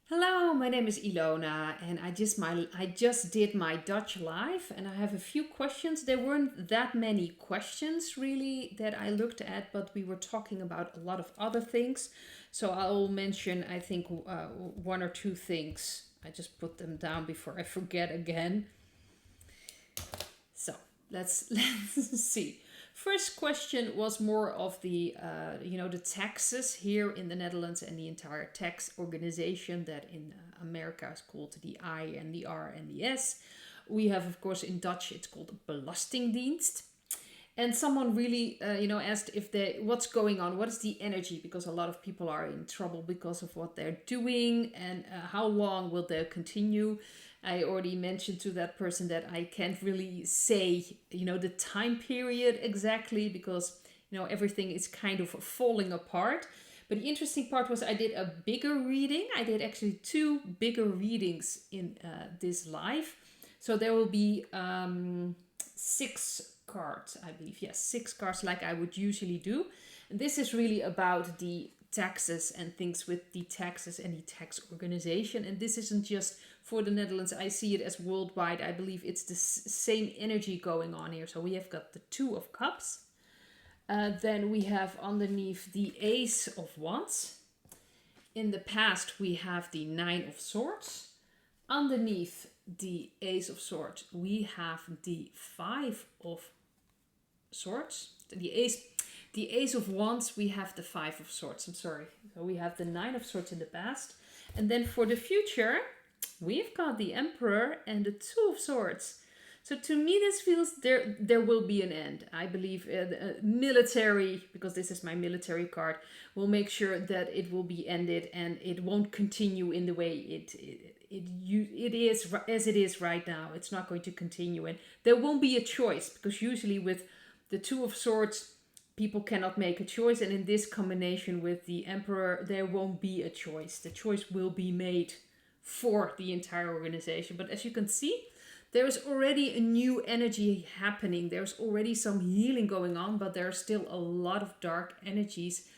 Hello, my name is Ilona, and I just did my Dutch live, and I have a few questions. There weren't that many questions really that I looked at, but we were talking about a lot of other things. So I'll mention, I think, one or two things. I just put them down before I forget again. So let's let's see. First question was more of the taxes here in the Netherlands and the entire tax organization that in America is called the I and the R and the S. We have, of course, in Dutch it's called Belastingdienst. And someone really, asked if what's going on, what is the energy, because a lot of people are in trouble because of what they're doing, and how long will they continue. I already mentioned to that person that I can't really say, the time period exactly, because everything is kind of falling apart. But the interesting part was I did a bigger reading. I did actually two bigger readings in this live. So there will be six cards, I believe. Yes, six cards like I would usually do. And this is really about the taxes and things with the taxes and the tax organization. And this isn't just for the Netherlands. I see it as worldwide. I believe it's the same energy going on here. So we have got the Two of Cups. Then we have underneath the Ace of Wands. In the past, we have the Nine of Swords. Underneath the Ace of Swords, we have the Five of Swords. The Ace of Wands, we have the Five of Swords. I'm sorry. So we have the Nine of Swords in the past. And then for the future, we've got the Emperor and the Two of Swords. So to me, this feels there will be an end. I believe the military, because this is my military card, will make sure that it will be ended and it won't continue in the way it is as it is right now. It's not going to continue, and there won't be a choice, because usually with the Two of Swords, people cannot make a choice, and in this combination with the Emperor, there won't be a choice. The choice will be made for the entire organization. But as you can see, there is already a new energy happening. There's already some healing going on, but there are still a lot of dark energies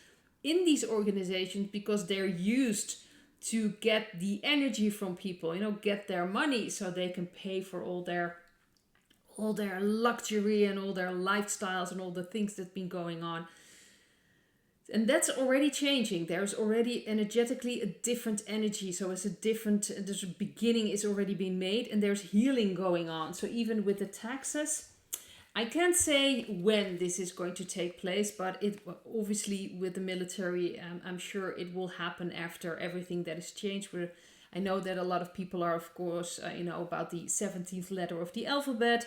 in these organizations, because they're used to get the energy from people, get their money so they can pay for all their luxury and all their lifestyles and all the things that's been going on. And that's already changing. There's already energetically a different energy. So it's this beginning is already being made, and there's healing going on. So even with the taxes, I can't say when this is going to take place, but it obviously with the military, I'm sure it will happen after everything that is changed. I know that a lot of people are, of course, about the 17th letter of the alphabet.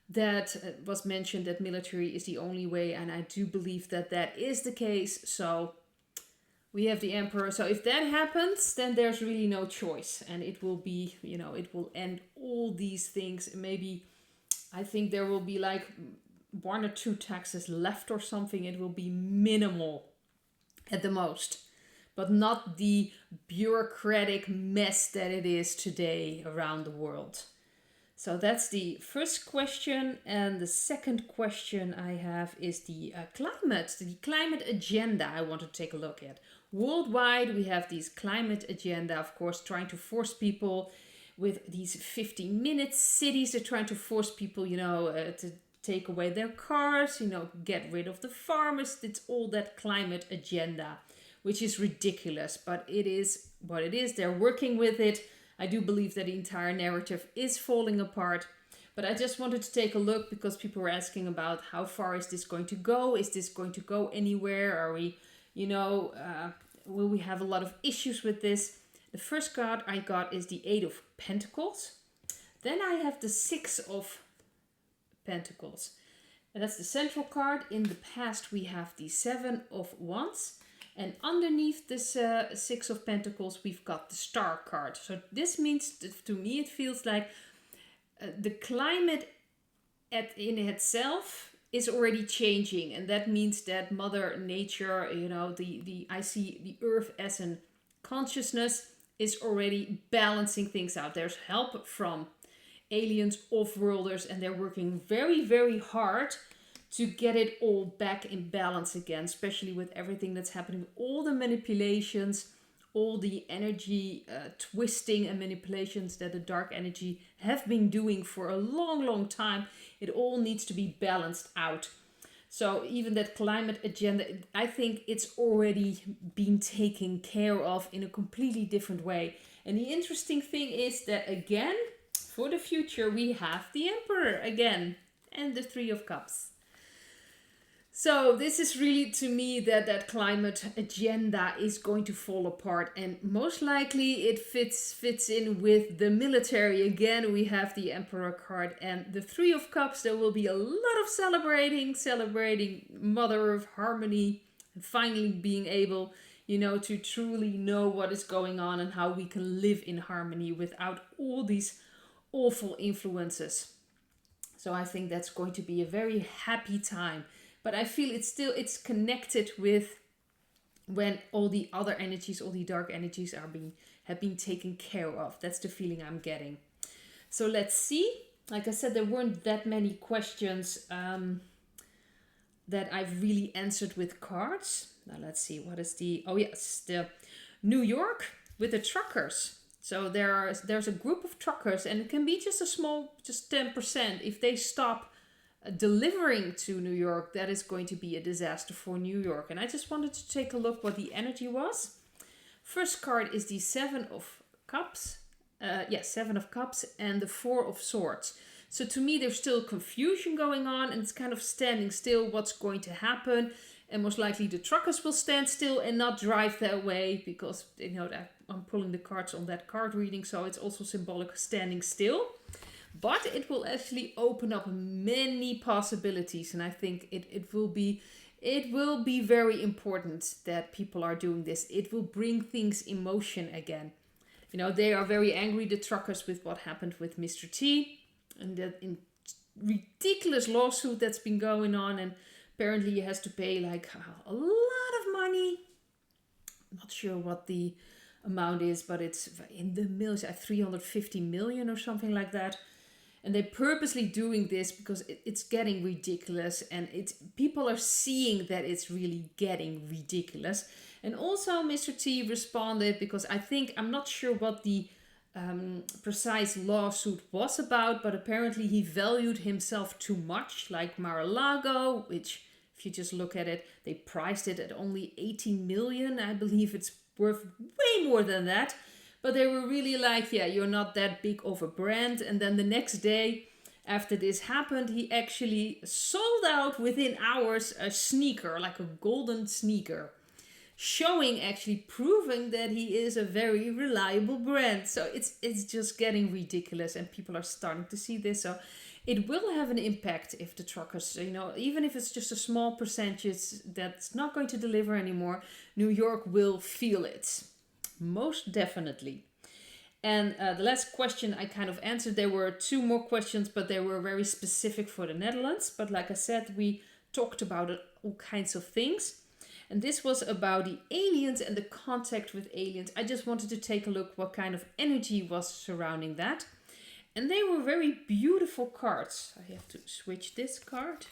That was mentioned that military is the only way, and I do believe that that is the case. So we have the Emperor. So if that happens, then there's really no choice, and it will be, it will end all these things. Maybe I think there will be like one or two taxes left or something. It will be minimal at the most, but not the bureaucratic mess that it is today around the world. So that's the first question. And the second question I have is the climate agenda I want to take a look at. Worldwide, we have these climate agenda, of course, trying to force people with these 15-minute cities. They're trying to force people, to take away their cars, get rid of the farmers. It's all that climate agenda, which is ridiculous, but it is what it is. They're working with it. I do believe that the entire narrative is falling apart. But I just wanted to take a look, because people were asking about how far is this going to go? Is this going to go anywhere? Are we, will we have a lot of issues with this? The first card I got is the Eight of Pentacles. Then I have the Six of Pentacles. And that's the central card. In the past, we have the Seven of Wands. And underneath this Six of Pentacles, we've got the Star card. So this means, to me, it feels like the climate in itself is already changing. And that means that Mother Nature, I see the Earth as an consciousness is already balancing things out. There's help from aliens, off-worlders, and they're working very, very hard to get it all back in balance again, especially with everything that's happening, all the manipulations, all the energy twisting and manipulations that the dark energy have been doing for a long, long time. It all needs to be balanced out. So even that climate agenda, I think it's already been taken care of in a completely different way. And the interesting thing is that again, for the future, we have the Emperor again and the Three of Cups. So this is really, to me, that climate agenda is going to fall apart, and most likely it fits in with the military. Again, we have the Emperor card and the Three of Cups. There will be a lot of celebrating Mother of Harmony, and finally being able, to truly know what is going on and how we can live in harmony without all these awful influences. So I think that's going to be a very happy time. But I feel it's connected with when all the other energies, all the dark energies have been taken care of. That's the feeling I'm getting. So let's see. Like I said, there weren't that many questions that I've really answered with cards. Now let's see. What is the New York with the truckers. So there's a group of truckers, and it can be just a small, just 10%. If they stop delivering to New York, that is going to be a disaster for New York. And I just wanted to take a look what the energy was. First card is the Seven of Cups. Seven of Cups and the Four of Swords. So to me, there's still confusion going on, and it's kind of standing still what's going to happen. And most likely the truckers will stand still and not drive their way, because that I'm pulling the cards on that card reading, so it's also symbolic of standing still. But it will actually open up many possibilities, and I think it will be very important that people are doing this. It will bring things in motion again. They are very angry, the truckers, with what happened with Mr. T, and that ridiculous lawsuit that's been going on, and apparently he has to pay like a lot of money. I'm not sure what the amount is, but it's in the millions, 350 million or something like that. And they're purposely doing this because it's getting ridiculous, and people are seeing that it's really getting ridiculous. And also Mr. T responded, because I'm not sure what the precise lawsuit was about, but apparently he valued himself too much, like Mar-a-Lago, which if you just look at it, they priced it at only 18 million. I believe it's worth way more than that. But they were really like, yeah, you're not that big of a brand. And then the next day after this happened, he actually sold out within hours a sneaker, like a golden sneaker, proving that he is a very reliable brand. So it's just getting ridiculous, and people are starting to see this. So it will have an impact if the truckers, even if it's just a small percentage that's not going to deliver anymore, New York will feel it. Most definitely. And the last question I kind of answered. There were two more questions, but they were very specific for the Netherlands. But like I said, we talked about all kinds of things. And this was about the aliens and the contact with aliens. I just wanted to take a look what kind of energy was surrounding that. And they were very beautiful cards. I have to switch this card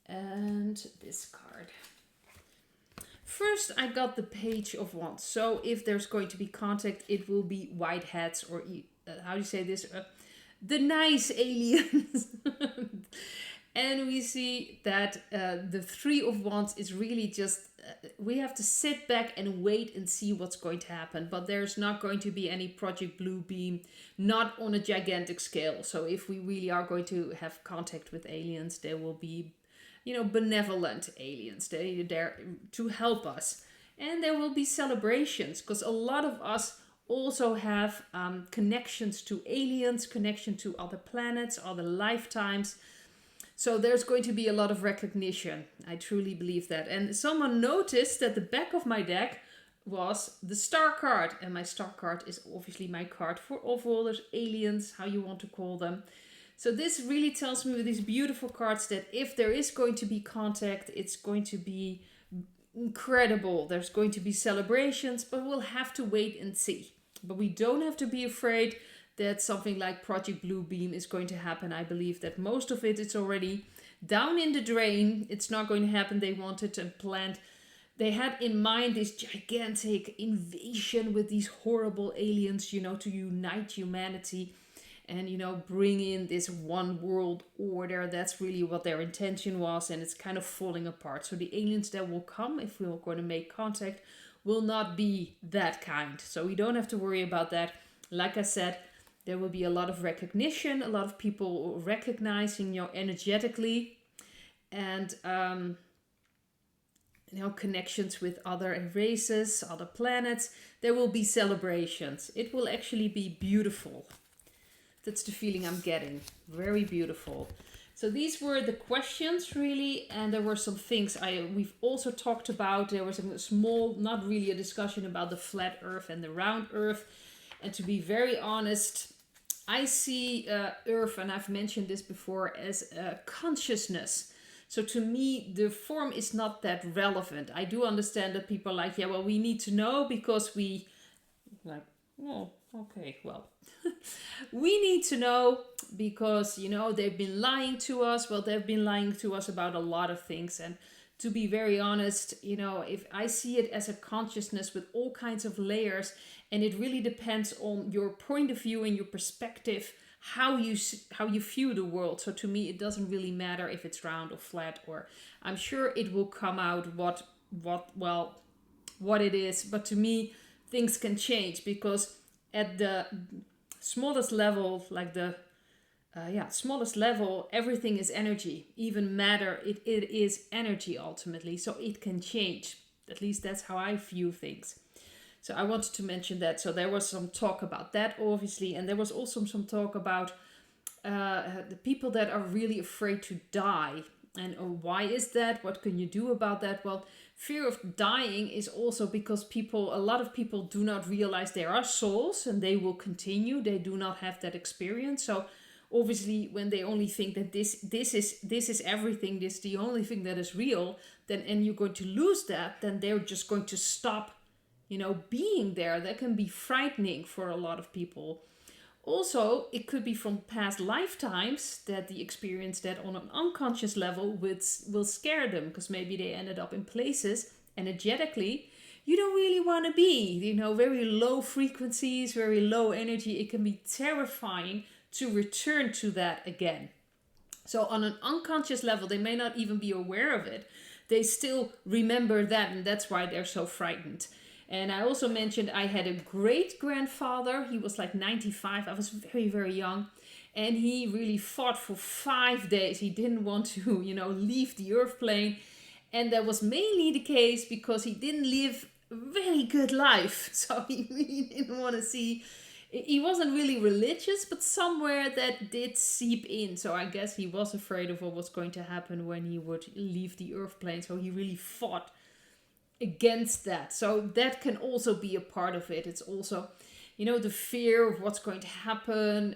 and this card. First, I got the Page of Wands. So if there's going to be contact, it will be white hats, or how do you say this? The nice aliens. And we see that the Three of Wands is really just, we have to sit back and wait and see what's going to happen. But there's not going to be any Project Blue Beam, not on a gigantic scale. So if we really are going to have contact with aliens, there will be benevolent aliens. They're there to help us. And there will be celebrations, because a lot of us also have connections to aliens, connection to other planets, other lifetimes. So there's going to be a lot of recognition. I truly believe that. And someone noticed that the back of my deck was the Star card. And my Star card is obviously my card for all those aliens, how you want to call them. So this really tells me with these beautiful cards that if there is going to be contact, it's going to be incredible. There's going to be celebrations, but we'll have to wait and see. But we don't have to be afraid that something like Project Blue Beam is going to happen. I believe that most of it's already down in the drain. It's not going to happen. They wanted and planned they had in mind this gigantic invasion with these horrible aliens, to unite humanity and, bring in this one world order. That's really what their intention was, and it's kind of falling apart. So the aliens that will come, if we're going to make contact, will not be that kind. So we don't have to worry about that. Like I said, there will be a lot of recognition, a lot of people recognizing, energetically, and connections with other races, other planets. There will be celebrations. It will actually be beautiful. That's the feeling I'm getting. Very beautiful. So these were the questions, really, and there were some things we've also talked about. There was a small, not really a discussion about the flat Earth and the round Earth. And to be very honest, I see Earth, and I've mentioned this before, as consciousness. So to me, the form is not that relevant. I do understand that people are like, yeah, well, we need to know because we, like, oh, okay, well, we need to know because, they've been lying to us. Well, they've been lying to us about a lot of things. And to be very honest, if I see it as a consciousness with all kinds of layers, and it really depends on your point of view and your perspective, how you view the world. So to me, it doesn't really matter if it's round or flat, or I'm sure it will come out what it is. But to me, things can change because at the smallest level, like the smallest level, everything is energy. Even matter, it is energy ultimately. So it can change. At least that's how I view things. So I wanted to mention that. So there was some talk about that, obviously. And there was also some talk about the people that are really afraid to die. And why is that? What can you do about that? Well, fear of dying is also because a lot of people do not realize there are souls and they will continue. They do not have that experience. So obviously, when they only think that this is everything, this is the only thing that is real, then and you're going to lose that, then they're just going to stop being there. That can be frightening for a lot of people. Also, it could be from past lifetimes that the experience that on an unconscious level will scare them, because maybe they ended up in places energetically you don't really want to be. Very low frequencies, very low energy. It can be terrifying to return to that again. So on an unconscious level, they may not even be aware of it. They still remember that, and that's why they're so frightened. And I also mentioned I had a great grandfather. He was like 95. I was very, very young. And he really fought for 5 days. He didn't want to, leave the earth plane. And that was mainly the case because he didn't live a very good life. So he really didn't want to see. He wasn't really religious, but somewhere that did seep in. So I guess he was afraid of what was going to happen when he would leave the earth plane. So he really fought against that. So that can also be a part of it. It's also, the fear of what's going to happen,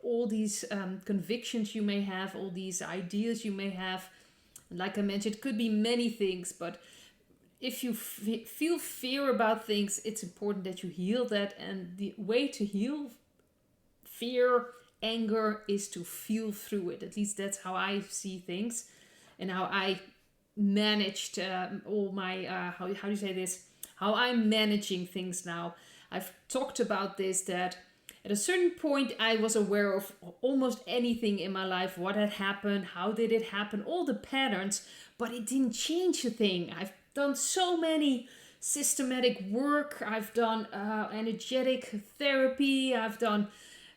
all these convictions you may have, all these ideas you may have. Like I mentioned, it could be many things, but if you feel fear about things, it's important that you heal that. And the way to heal fear, anger, is to feel through it. At least that's how I see things and how I managed all my how do you say this, how I'm managing things now. I've talked about this, that at a certain point I was aware of almost anything in my life, what had happened, how did it happen, all the patterns, but it didn't change a thing. I've done so many systematic work. I've done energetic therapy, I've done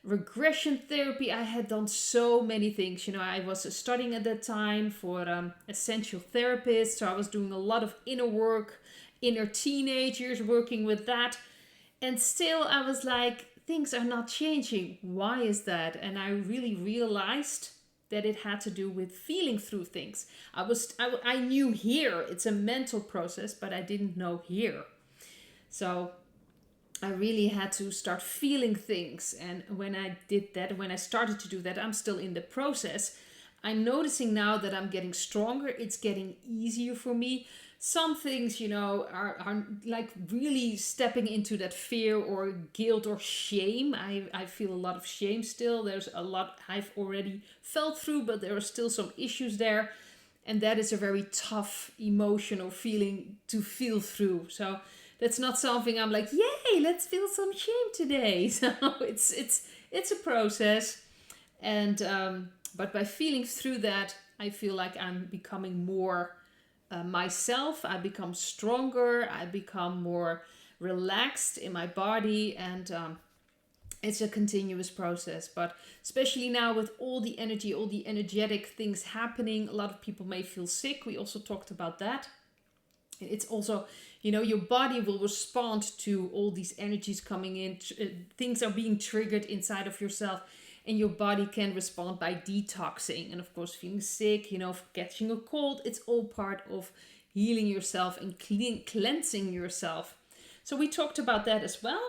regression therapy. I had done so many things. I was studying at that time for essential therapist. So I was doing a lot of inner work, inner teenagers, working with that. And still I was like, things are not changing. Why is that? And I really realized that it had to do with feeling through things. I knew here it's a mental process, but I didn't know here. So I really had to start feeling things. And when I did that, when I started to do that, I'm still in the process. I'm noticing now that I'm getting stronger. It's getting easier for me. Some things, are like really stepping into that fear or guilt or shame. I feel a lot of shame still. There's a lot I've already felt through, but there are still some issues there. And that is a very tough emotional feeling to feel through. So that's not something I'm like, yay, let's feel some shame today. So it's a process. And but by feeling through that, I feel like I'm becoming more myself. I become stronger. I become more relaxed in my body, and it's a continuous process. But especially now with all the energy, all the energetic things happening, a lot of people may feel sick. We also talked about that. It's also, you know, your body will respond to all these energies coming in. Things are being triggered inside of yourself, and your body can respond by detoxing. And of course, feeling sick, you know, catching a cold, it's all part of healing yourself and cleansing yourself. So we talked about that as well.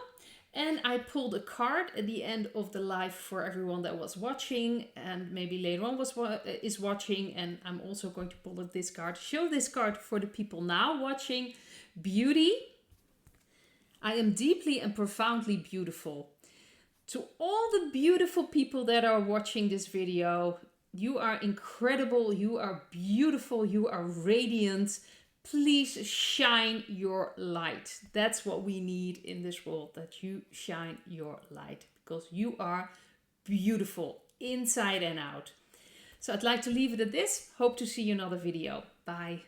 And I pulled a card at the end of the live for everyone that was watching, and maybe later on is watching. And I'm also going to pull this card, show this card for the people now watching. Beauty. I am deeply and profoundly beautiful. To all the beautiful people that are watching this video, you are incredible, you are beautiful, you are radiant. Please shine your light. That's what we need in this world, that you shine your light, because you are beautiful inside and out. So I'd like to leave it at this. Hope to see you in another video. Bye.